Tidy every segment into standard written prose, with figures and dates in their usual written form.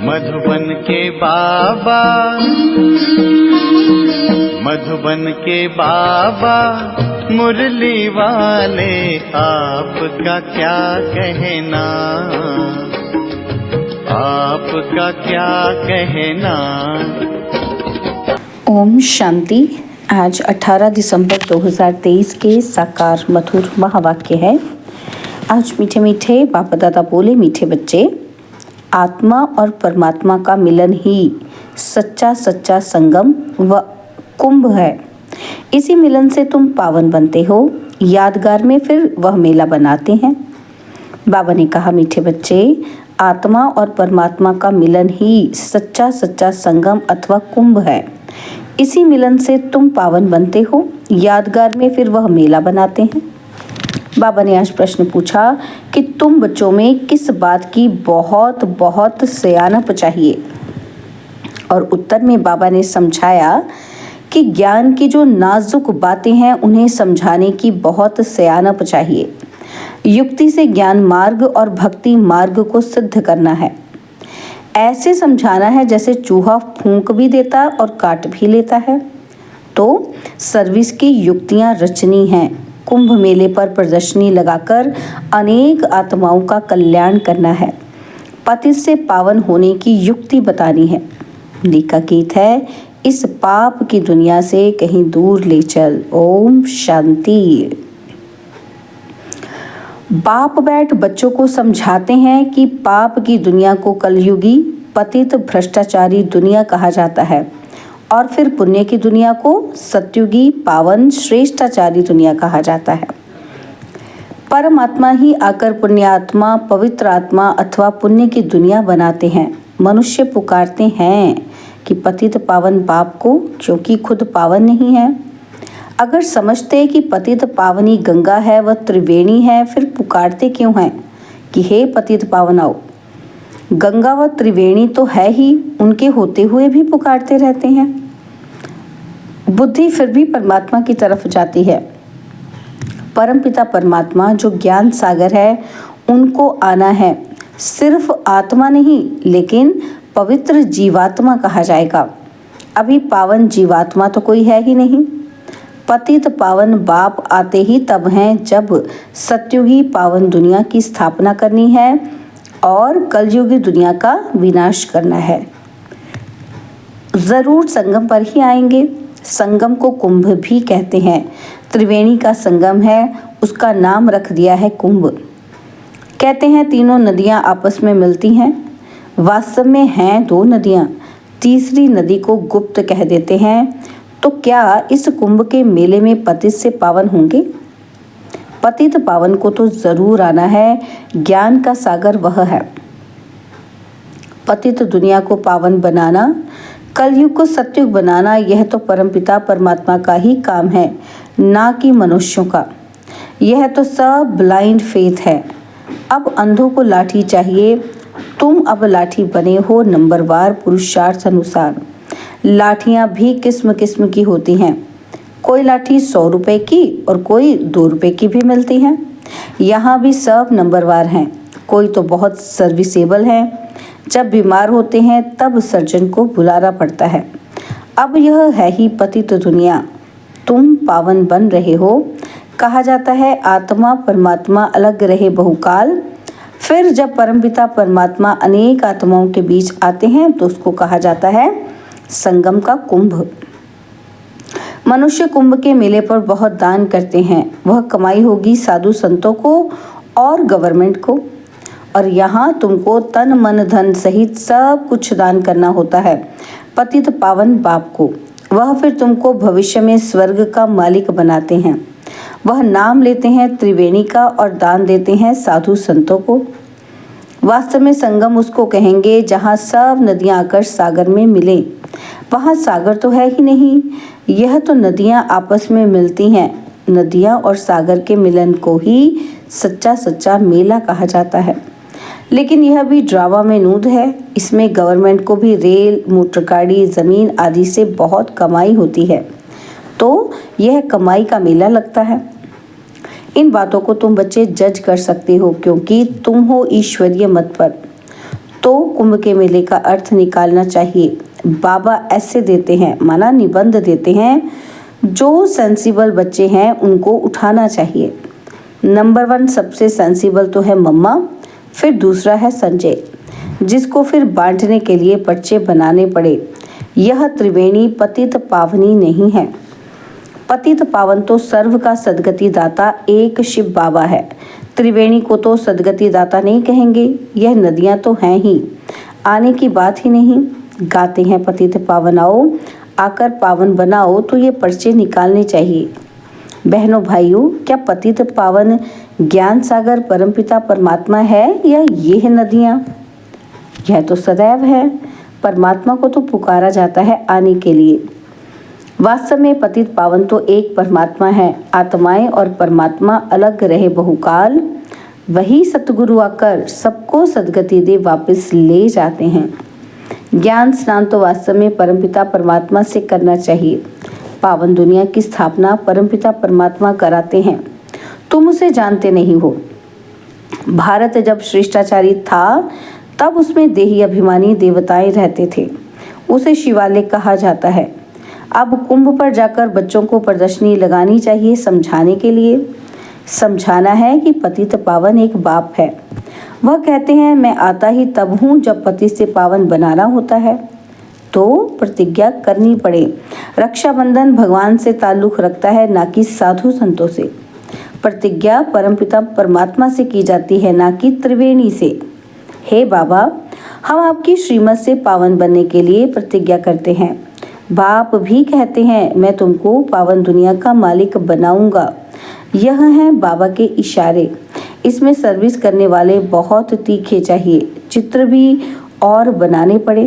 मधुबन के बाबा, मधुबन के बाबा मुरली वाले, आपका क्या कहना, आपका क्या कहना। ओम शांति। आज 18 दिसंबर 2023 के साकार मधुर महावाक्य है। आज मीठे मीठे बाप दादा बोले, मीठे बच्चे, आत्मा और परमात्मा का मिलन ही सच्चा सच्चा संगम व कुंभ है। इसी मिलन से तुम पावन बनते हो, यादगार में फिर वह मेला बनाते हैं। बाबा ने कहा, मीठे बच्चे, आत्मा और परमात्मा का मिलन ही सच्चा सच्चा संगम अथवा कुंभ है। इसी मिलन से तुम पावन बनते हो, यादगार में फिर वह मेला बनाते हैं। बाबा ने आज प्रश्न पूछा कि तुम बच्चों में किस बात की बहुत बहुत सयानप चाहिए, और उत्तर में बाबा ने समझाया कि ज्ञान की जो नाजुक बातें हैं उन्हें समझाने की बहुत सयानप चाहिए। युक्ति से ज्ञान मार्ग और भक्ति मार्ग को सिद्ध करना है। ऐसे समझाना है जैसे चूहा फूंक भी देता और काट भी लेता है। तो सर्विस की युक्तियां रचनी हैं। कुंभ मेले पर प्रदर्शनी लगाकर अनेक आत्माओं का कल्याण करना है। पतित से पावन होने की युक्ति बतानी है। दी का गीत है, इस पाप की दुनिया से कहीं दूर ले चल। ओम शांति। बाप बैठ बच्चों को समझाते हैं कि पाप की दुनिया को कलयुगी पतित भ्रष्टाचारी दुनिया कहा जाता है, और फिर पुण्य की दुनिया को सत्युगी पावन श्रेष्ठाचारी दुनिया कहा जाता है। परमात्मा ही आकर पुण्यात्मा, पवित्र आत्मा अथवा पुण्य की दुनिया बनाते हैं। मनुष्य पुकारते हैं कि पतित पावन बाप को, क्योंकि खुद पावन नहीं है। अगर समझते कि पतित पावनी गंगा है, वह त्रिवेणी है, फिर पुकारते क्यों हैं कि हे पतित पावन आओ। गंगा व त्रिवेणी तो है ही, उनके होते हुए भी पुकारते रहते हैं। बुद्धि फिर भी परमात्मा की तरफ जाती है। परमपिता परमात्मा जो ज्ञान सागर है, उनको आना है। सिर्फ आत्मा नहीं, लेकिन पवित्र जीवात्मा कहा जाएगा। अभी पावन जीवात्मा तो कोई है ही नहीं। पतित पावन बाप आते ही तब हैं जब सत्युगी पावन दुनिया की स्थापना करनी है और कलयुगी दुनिया का विनाश करना है। जरूर संगम पर ही आएंगे। संगम को कुंभ भी कहते हैं। त्रिवेणी का संगम है, उसका नाम रख दिया है कुंभ। कहते हैं तीनों नदियां आपस में मिलती हैं। वास्तव में हैं दो नदियां, तीसरी नदी को गुप्त कह देते हैं। तो क्या इस कुंभ के मेले में पतित से पावन होंगे? पतित पावन को तो जरूर आना है। ज्ञान का सागर वह है। पतित दुनिया को पावन बनाना, कलयुग को सत्युग बनाना, यह तो परमपिता परमात्मा का ही काम है, ना कि मनुष्यों का। यह तो सब ब्लाइंड फेथ है। अब अंधों को लाठी चाहिए। तुम अब लाठी बने हो नंबरवार पुरुषार्थ अनुसार। लाठियां भी किस्म किस्म की होती हैं। कोई लाठी 100 रुपए की और कोई 2 रुपए की भी मिलती है। यहाँ भी सब नंबरवार हैं। कोई तो बहुत सर्विसेबल है। जब बीमार होते हैं तब सर्जन को बुलाना पड़ता है। अब यह है ही पतित दुनिया। तुम पावन बन रहे हो। कहा जाता है आत्मा परमात्मा अलग रहे बहुकाल। फिर जब परमपिता परमात्मा अनेक आत्माओं के बीच आते हैं तो उसको कहा जाता है संगम का कुंभ। मनुष्य कुंभ के मेले पर बहुत दान करते हैं। वह कमाई होगी साधु संतों को और गवर्नमेंट को। और यहाँ तुमको तन मन धन सहित सब कुछ दान करना होता है पतित पावन बाप को। वह फिर तुमको भविष्य में स्वर्ग का मालिक बनाते हैं। वह नाम लेते हैं त्रिवेणी का और दान देते हैं साधु संतों को। वास्तव में संगम उसको कहेंगे जहाँ सब नदियाँ आकर सागर में मिले। वहाँ सागर तो है ही नहीं, यह तो नदियाँ आपस में मिलती हैं। नदियाँ और सागर के मिलन को ही सच्चा सच्चा मेला कहा जाता है। लेकिन यह भी ड्रामा में नूद है। इसमें गवर्नमेंट को भी रेल, मोटर गाड़ी, ज़मीन आदि से बहुत कमाई होती है, तो यह कमाई का मेला लगता है। इन बातों को तुम बच्चे जज कर सकते हो, क्योंकि तुम हो ईश्वरीय मत पर। तो कुंभ के मेले का अर्थ निकालना चाहिए। बाबा ऐसे देते हैं, माना निबंध देते हैं, जो सेंसिबल बच्चे हैं उनको उठाना चाहिए। नंबर 1 सबसे सेंसिबल तो है मम्मा, फिर दूसरा है संजय, जिसको फिर बांटने के लिए पर्चे बनाने पड़े। यह त्रिवेणी पतित पावनी नहीं है। पतित पावन तो सर्व का सदगति दाता एक शिव बाबा है। त्रिवेणी को तो सदगति दाता नहीं कहेंगे, यह नदियां तो हैं ही, आने की बात ही नहीं। गाते हैं पतित पावन आओ, आकर पावन बनाओ, तो ये पर्चे निकालने चाहिए। बहनों भाइयों, क्या पतित पावन ज्ञान सागर परमपिता परमात्मा है या ये है नदियाँ? यह तो सदैव है। परमात्मा को तो पुकारा जाता है आने के लिए। वास्तव में पतित पावन तो एक परमात्मा है। आत्माएं और परमात्मा अलग रहे बहुकाल, वही सतगुरु आकर सबको सदगति दे वापस ले जाते हैं। ज्ञान स्नान तो वास्तव में परमपिता परमात्मा से करना चाहिए। पावन दुनिया की स्थापना परमपिता परमात्मा कराते हैं। तुम उसे जानते नहीं हो। भारत जब श्रेष्ठाचारी था तब उसमें देही अभिमानी देवताएं रहते थे, उसे शिवालय कहा जाता है। अब कुंभ पर जाकर बच्चों को प्रदर्शनी लगानी चाहिए समझाने के लिए। समझाना है कि पतित पावन एक बाप है। वह कहते हैं मैं आता ही तब हूँ जब पति से पावन बनाना होता है, तो प्रतिज्ञा करनी पड़े। रक्षाबंधन भगवान से ताल्लुक़ रखता है, ना कि साधु संतों से। प्रतिज्ञा परमपिता परमात्मा से की जाती है, ना कि त्रिवेणी से। हे बाबा, हम आपकी श्रीमत से पावन बनने के लिए प्रतिज्ञा करते हैं। बाप भी कहते हैं मैं तुमको पावन दुनिया का मालिक बनाऊंगा। यह हैं बाबा के इशारे। इसमें सर्विस करने वाले बहुत तीखे चाहिए, चित्र भी और बनाने पड़े।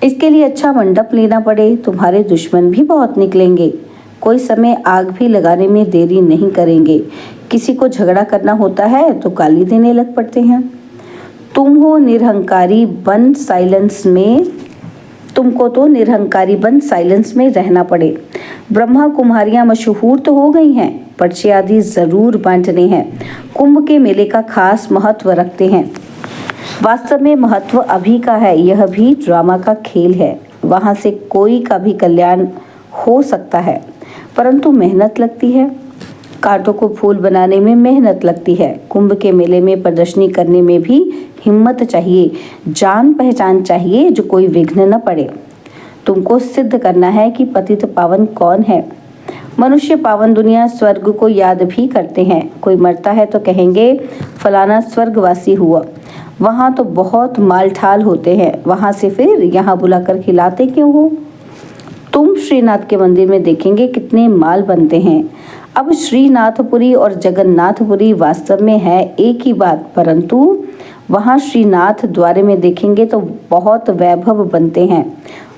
इसके लिए अच्छा मंडप लेना पड़े। तुम्हारे दुश्मन भी बहुत निकलेंगे। कोई समय आग भी लगाने में देरी नहीं करेंगे। किसी को झगड़ा करना होता है तो गाली देने लग पड़ते हैं। तुम हो निरहंकारी बन साइलेंस में, तुमको तो निरहंकारी बन साइलेंस में रहना पड़े। ब्रह्मा कुमारियां मशहूर तो हो गई हैं, पर्चे आदि जरूर बांटने हैं। कुंभ के मेले का खास महत्व रखते हैं। वास्तव में महत्व अभी का है, यह भी ड्रामा का खेल है। वहाँ से कोई का भी कल्याण हो सकता है, परंतु मेहनत लगती है। कांटों को फूल बनाने में मेहनत लगती है। कुंभ के मेले में प्रदर्शनी करने में भी हिम्मत चाहिए, जान पहचान चाहिए, जो कोई विघ्न न पड़े। तुमको सिद्ध करना है कि पतित पावन कौन है। मनुष्य पावन दुनिया स्वर्ग को याद भी करते हैं। कोई मरता है तो कहेंगे फलाना स्वर्गवासी हुआ। वहाँ तो बहुत माल ठाल होते हैं, वहाँ से फिर यहाँ बुलाकर खिलाते क्यों हो? तुम श्रीनाथ के मंदिर में देखेंगे कितने माल बनते हैं। अब श्रीनाथपुरी और जगन्नाथपुरी वास्तव में है एक ही बात, परंतु वहाँ श्रीनाथ द्वारे में देखेंगे तो बहुत वैभव बनते हैं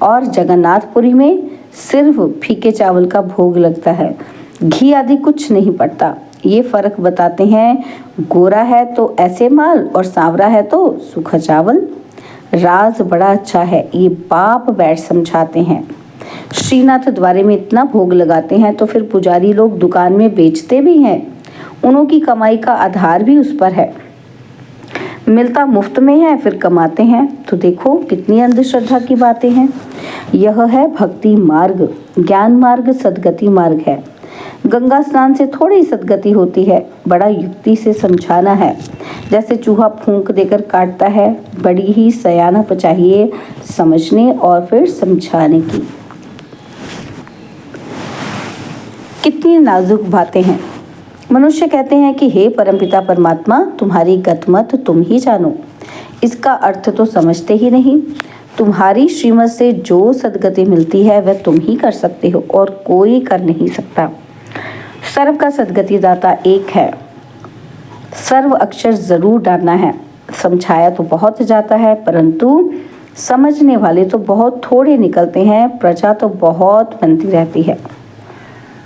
और जगन्नाथपुरी में सिर्फ फीके चावल का भोग लगता है, घी आदि कुछ नहीं पड़ता। ये फर्क बताते हैं, गोरा है तो ऐसे माल और सांवरा है तो सूखा चावल। राज बड़ा अच्छा है, ये बाप बैठ समझाते हैं। श्रीनाथ द्वारे में इतना भोग लगाते हैं तो फिर पुजारी लोग दुकान में बेचते भी हैं। उन्हों की कमाई का आधार भी उस पर है। मिलता मुफ्त में है फिर कमाते हैं, तो देखो कितनी अंधश्रद्धा की बातें हैं। यह है भक्ति मार्ग, ज्ञान मार्ग, सदगति मार्ग है। गंगा स्नान से थोड़ी सदगति होती है, बड़ा युक्ति से समझाना है। जैसे चूहा फूंक देकर काटता है, बड़ी ही सयानप चाहिए समझने और फिर समझाने की। कितनी नाजुक बातें हैं। मनुष्य कहते हैं कि हे परमपिता परमात्मा, तुम्हारी गतमत तुम ही जानो। इसका अर्थ तो समझते ही नहीं। तुम्हारी श्रीमत से जो सदगति मिलती है वह तुम ही कर सकते हो और कोई कर नहीं सकता। सर्व का सदगति दाता एक है। सर्व अक्षर जरूर डालना है। समझाया तो बहुत जाता है, परंतु समझने वाले तो बहुत थोड़े निकलते हैं। प्रजा तो बहुत बनती रहती है।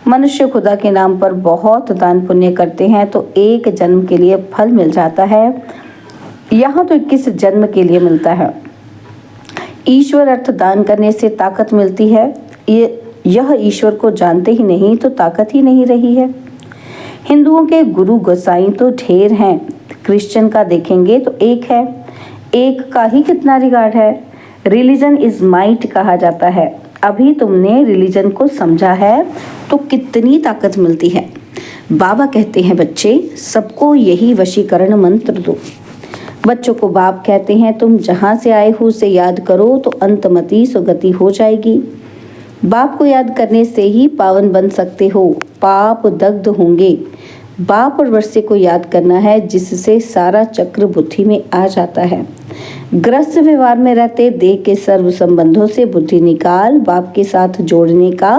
मनुष्य खुदा के नाम पर बहुत दान पुण्य करते हैं तो एक जन्म के लिए फल मिल जाता है, यहाँ तो 21 जन्म के लिए मिलता है। ईश्वर अर्थ दान करने से ताकत मिलती है। यह ईश्वर को जानते ही नहीं तो ताकत ही नहीं रही है। हिंदुओं के गुरु गोसाई तो ढेर हैं, क्रिश्चियन का देखेंगे तो एक है। एक का ही कितना रिगार्ड है। रिलीजन इज माइट कहा जाता है। अभी तुमने रिलीजन को समझा है तो कितनी ताकत मिलती है। बाबा कहते हैं बच्चे सबको यही वशीकरण मंत्र दो। बच्चों को बाप कहते हैं तुम जहाँ से आए हो उसे याद करो तो अंतमति सुगति हो जाएगी। बाप को याद करने से ही पावन बन सकते हो, पाप दग्ध होंगे। बाप और वर्षे को याद करना है जिससे सारा चक्र बुद्धि में आ जाता है। ग्रस्त व्यवहार में रहते देह के सर्व संबंधों से बुद्धि निकाल बाप के साथ जोड़ने का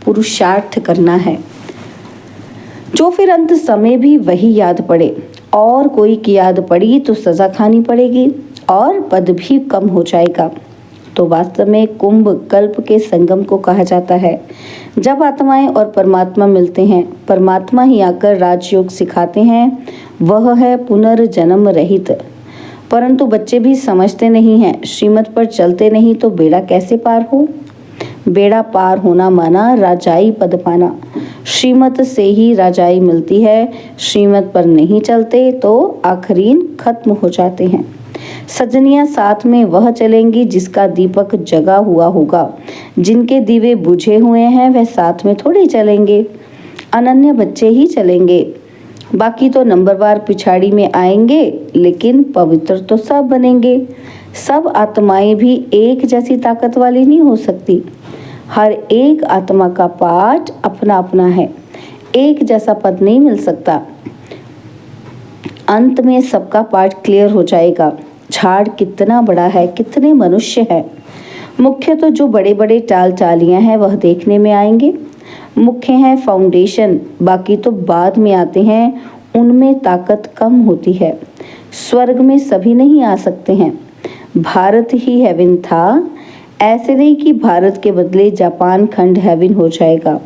पुरुषार्थ करना है, जो फिर अंत समय भी वही याद पड़े। और कोई की याद पड़ी तो सजा खानी पड़ेगी और पद भी कम हो जाएगा। तो वास्तव में कुंभ कल्प के संगम को कहा जाता है। जब आत्माएं और परमात्मा मिलते हैं, परमात्मा ही आकर राजयोग सिखाते हैं, वह है पुनर्जन्म रहित। परंतु बच्चे भी समझते नहीं हैं, श्रीमत पर चलते नहीं तो बेड़ा कैसे पार हो। बेड़ा पार होना माना राजाई पद पाना। श्रीमत से ही राजाई मिलती है, श्रीमत पर नहीं चलते तो आखरीन खत्म हो जाते हैं। सजनियां साथ में वह चलेंगी जिसका दीपक जगा हुआ होगा। जिनके दीवे बुझे हुए हैं वह साथ में थोड़ी चलेंगे। अनन्य बच्चे ही चलेंगे, बाकी तो नंबरवार पिछाड़ी में आएंगे, लेकिन पवित्र तो सब बनेंगे। सब आत्माएं भी एक जैसी ताकत वाली नहीं हो सकती। हर एक आत्मा का पाठ अपना अपना है, एक जैसा पद नहीं मिल सकता। अंत में सबका पाठ क्लियर हो जाएगा। झाड़ कितना बड़ा है, कितने मनुष्य हैं। मुख्य तो जो बड़े बड़े टाल टालियां हैं वह देखने में आएंगे। मुख्य है फाउंडेशन, बाकी तो बाद में आते हैं, उनमें ताकत कम होती है। स्वर्ग में सभी नहीं आ सकते हैं। भारत ही हेवन था, ऐसे नहीं कि भारत के बदले जापान खंड हेवन हो जाएगा,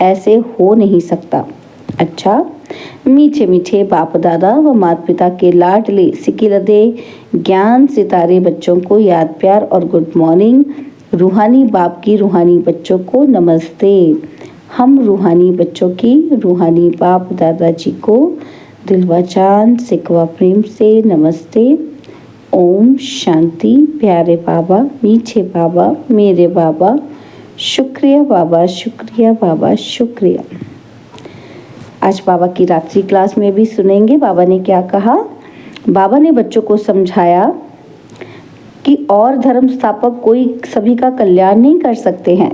ऐसे हो नहीं सकता। अच्छा, मीठे मीठे बाप दादा व माता पिता के लाडले सिकिलदे ज्ञान सितारे बच्चों को याद प्यार और गुड मॉर्निंग। रूहानी बाप की रूहानी बच्चों को नमस्ते। हम रूहानी बच्चों की रूहानी बाप दादाजी को दिलवा चांद सिकवा प्रेम से नमस्ते। ओम शांति। प्यारे बाबा, मीठे बाबा, मेरे बाबा, शुक्रिया बाबा, शुक्रिया बाबा, शुक्रिया। आज बाबा की रात्रि क्लास में भी सुनेंगे बाबा ने क्या कहा। बाबा ने बच्चों को समझाया कि और धर्म स्थापक कोई सभी का कल्याण नहीं कर सकते हैं।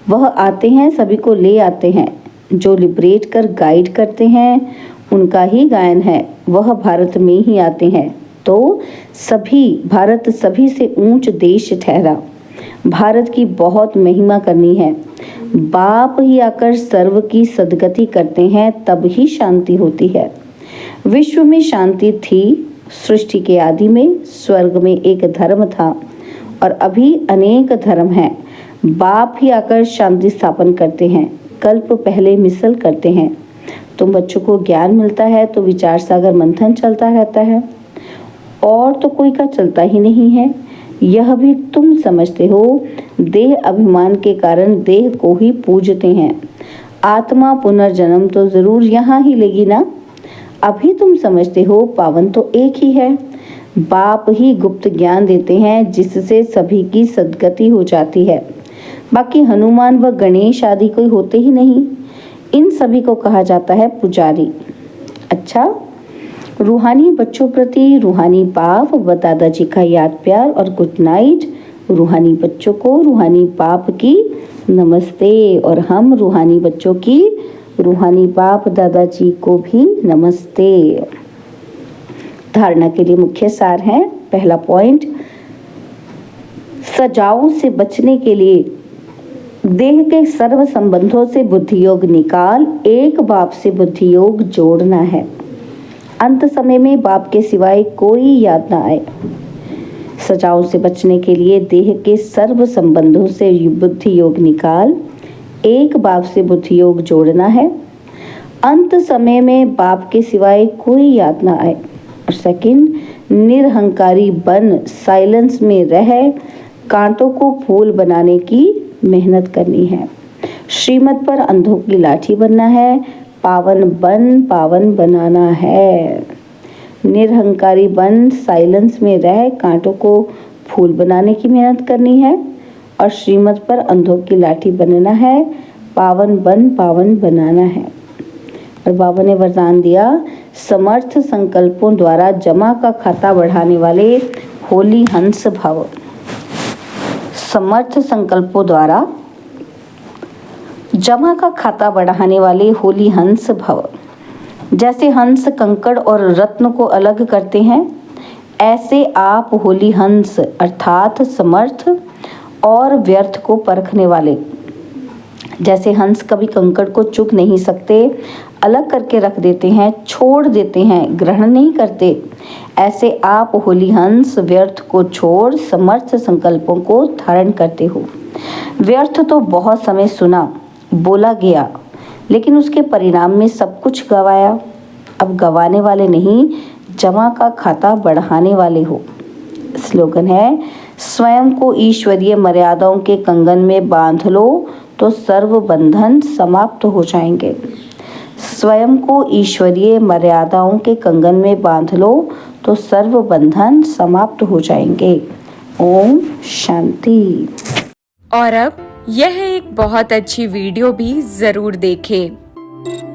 वह आते हैं, सभी को ले आते हैं। जो लिबरेट कर गाइड करते हैं उनका ही गायन है। वह भारत में ही आते हैं तो सभी भारत सभी से ऊंच देश ठहरा। भारत की बहुत महिमा करनी है। बाप ही आकर सर्व की सदगति करते हैं, तब ही शांति होती है। विश्व में शांति थी सृष्टि के आदि में। स्वर्ग में एक धर्म था और अभी अनेक धर्म हैं। बाप ही आकर शांति स्थापन करते हैं, कल्प पहले मिसल करते हैं। तुम बच्चों को ज्ञान मिलता है तो विचार सागर मंथन चलता रहता है, और तो कोई का चलता ही नहीं है। यह भी तुम समझते हो। देह अभिमान के कारण देह को ही पूजते हैं। आत्मा पुनर्जन्म तो जरूर यहाँ ही लेगी ना। अभी तुम समझते हो पावन तो एक ही है। बाप ही गुप्त ज्ञान देते हैं जिससे सभी की सद्गति हो जाती है। बाकी हनुमान व गणेश आदि कोई होते ही नहीं। इन सभी को कहा जाता है पुजारी। अच्छा, रूहानी बच्चों प्रति रूहानी बाप व दादाजी का याद प्यार और गुड नाइट। रूहानी बच्चों को रूहानी बाप की नमस्ते, और हम रूहानी बच्चों की रूहानी बाप दादाजी को भी नमस्ते। धारणा के लिए मुख्य सार है। पहला पॉइंट, सजाओं से बचने के लिए देह के सर्व संबंधों से बुद्धि योग निकाल एक बाप से बुद्धि योग जोड़ना है। अंत समय में बाप के सिवाय कोई याद ना आए। सजाओं से बचने के लिए देह के सर्व संबंधों से बुद्धि योग निकाल एक बाप से बुद्धि योग जोड़ना है। अंत समय में बाप के सिवाय कोई याद ना आए। और सेकंड, निरहंकारी बन साइलेंस में रह कांटों को फूल बनाने की मेहनत करनी है। श्रीमत पर अंधों की लाठी बनना है। पावन बनाना है। निरहंकारी बन साइलेंस में रह कांटों को फूल बनाने की मेहनत करनी है और श्रीमत पर अंधों की लाठी बनना है, पावन बनाना है। और बाबा ने वरदान दिया, समर्थ संकल्पों द्वारा जमा का खाता बढ़ाने वाले होली हंस भव। समर्थ संकल्पों द्वारा जमा का खाता बढ़ाने वाले होली हंस भव। जैसे हंस कंकड़ और रत्न को अलग करते हैं, ऐसे आप होली हंस अर्थात समर्थ और व्यर्थ को परखने वाले। जैसे हंस कभी कंकड़ को चुग नहीं सकते, अलग करके रख देते हैं, छोड़ देते हैं, ग्रहण नहीं करते, ऐसे आप होली हंस व्यर्थ को छोड़ समर्थ संकल्पों को धारण करते हो। व्यर्थ तो बहुत समय सुना, बोला गया, लेकिन उसके परिणाम में सब कुछ गवाया। अब गवाने वाले नहीं, जमा का खाता बढ़ाने वाले हो। स्लोगन है, स्वयं को ईश्वरीय मर्यादाओं के कंगन में बांध लो तो सर्व बंधन समाप्त हो जाएंगे। स्वयं को ईश्वरीय मर्यादाओं के कंगन में बांध लो तो सर्व बंधन समाप्त हो जाएंगे। ओम शांति। और अब यह एक बहुत अच्छी वीडियो भी जरूर देखें।